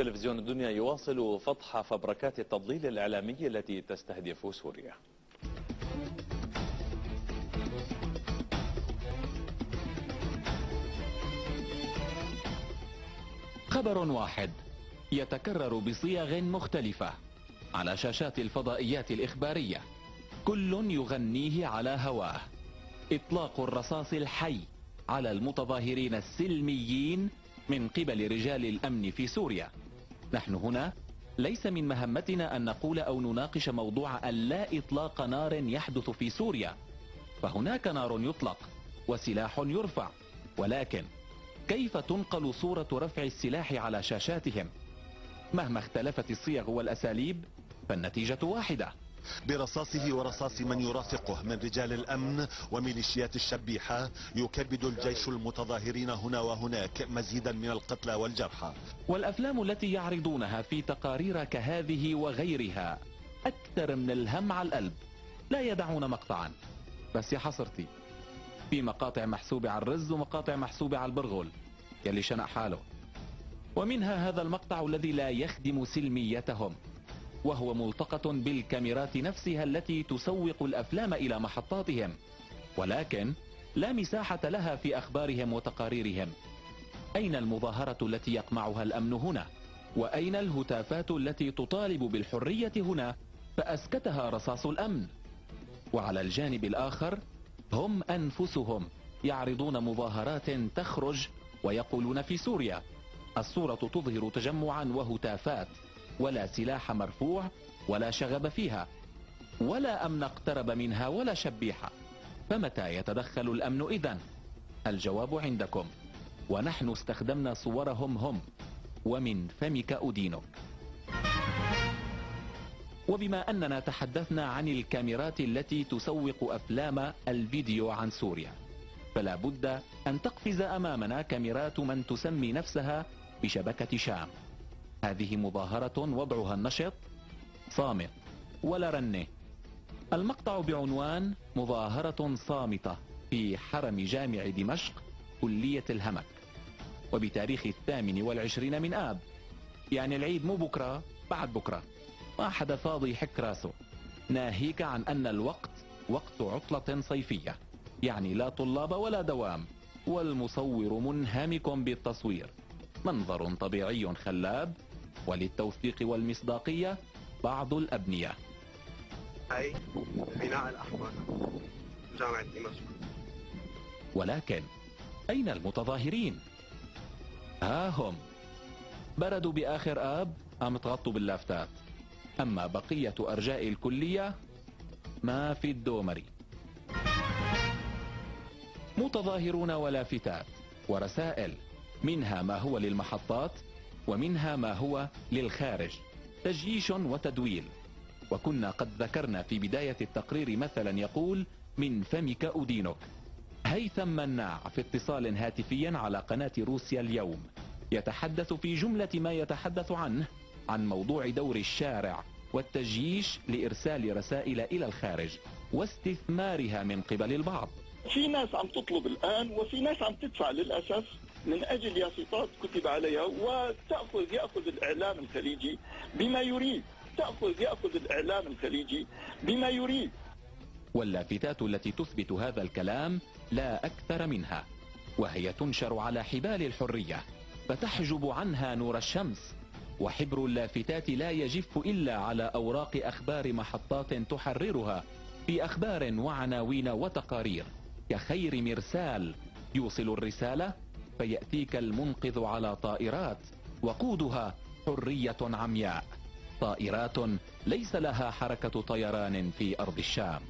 تلفزيون الدنيا يواصل فضح فبركات التضليل الإعلامي التي تستهدف سوريا. خبر واحد يتكرر بصيغ مختلفة على شاشات الفضائيات الإخبارية، كل يغنيه على هواه: إطلاق الرصاص الحي على المتظاهرين السلميين من قبل رجال الأمن في سوريا. نحن هنا ليس من مهمتنا أن نقول أو نناقش موضوع اللا إطلاق نار يحدث في سوريا، فهناك نار يطلق وسلاح يرفع، ولكن كيف تنقل صورة رفع السلاح على شاشاتهم؟ مهما اختلفت الصيغ والأساليب فالنتيجة واحدة: برصاصه ورصاص من يرافقه من رجال الأمن وميليشيات الشبيحة يكبد الجيش المتظاهرين هنا وهناك مزيدا من القتلى والجرحى. والأفلام التي يعرضونها في تقارير كهذه وغيرها أكثر من الهم على القلب. لا يدعون مقطعا، بس يا حصرتي في مقاطع محسوبة على الرز ومقاطع محسوبة على البرغل يلي شنق حاله، ومنها هذا المقطع الذي لا يخدم سلميتهم، وهو ملتقط بالكاميرات نفسها التي تسوق الأفلام إلى محطاتهم، ولكن لا مساحة لها في أخبارهم وتقاريرهم. أين المظاهرة التي يقمعها الأمن هنا؟ وأين الهتافات التي تطالب بالحرية هنا فأسكتها رصاص الأمن؟ وعلى الجانب الآخر هم أنفسهم يعرضون مظاهرات تخرج ويقولون في سوريا الصورة تظهر تجمعا وهتافات، ولا سلاح مرفوع ولا شغب فيها، ولا أمن اقترب منها ولا شبيحة. فمتى يتدخل الأمن إذن؟ الجواب عندكم، ونحن استخدمنا صورهم هم: ومن فمك أدينك. وبما أننا تحدثنا عن الكاميرات التي تسوق أفلام الفيديو عن سوريا، فلا بد أن تقفز أمامنا كاميرات من تسمي نفسها بشبكة شام. هذه مظاهرة وضعها النشط صامت ولا رنة. المقطع بعنوان: مظاهرة صامتة في حرم جامع دمشق كلية الهمك، وبتاريخ 28 من آب، يعني العيد مو بكرة، بعد بكرة. ما حدا فاضي يحك راسه، ناهيك عن أن الوقت وقت عطلة صيفية، يعني لا طلاب ولا دوام، والمصور منهمك بالتصوير. منظر طبيعي خلاب، وللتوثيق والمصداقية بعض الأبنية. هاي بناء الأحمر جامعة دمشق. ولكن أين المتظاهرين؟ ها هم بردوا بآخر آب، قام تغطوا باللافتات. أما بقية أرجاء الكلية ما في الدومري. متظاهرون ولافتات ورسائل، منها ما هو للمحطات ومنها ما هو للخارج، تجييش وتدويل. وكنا قد ذكرنا في بداية التقرير مثلا يقول: من فمك أدينك. هيثم مناع في اتصال هاتفي على قناة روسيا اليوم يتحدث في جملة ما يتحدث عنه عن موضوع دور الشارع والتجييش لإرسال رسائل إلى الخارج واستثمارها من قبل البعض. في ناس عم تطلب الآن وفي ناس عم تدفع للأسف من أجل يافطات كتب عليها، يأخذ الإعلام الخليجي بما يريد، يأخذ الإعلام الخليجي بما يريد. واللافتات التي تثبت هذا الكلام لا أكثر منها، وهي تنشر على حبال الحرية فتحجب عنها نور الشمس، وحبر اللافتات لا يجف إلا على أوراق أخبار محطات تحررها في أخبار وعناوين وتقارير، كخير مرسال يوصل الرسالة فيأتيك المنقذ على طائرات وقودها حرية عمياء، طائرات ليس لها حركة طيران في أرض الشام.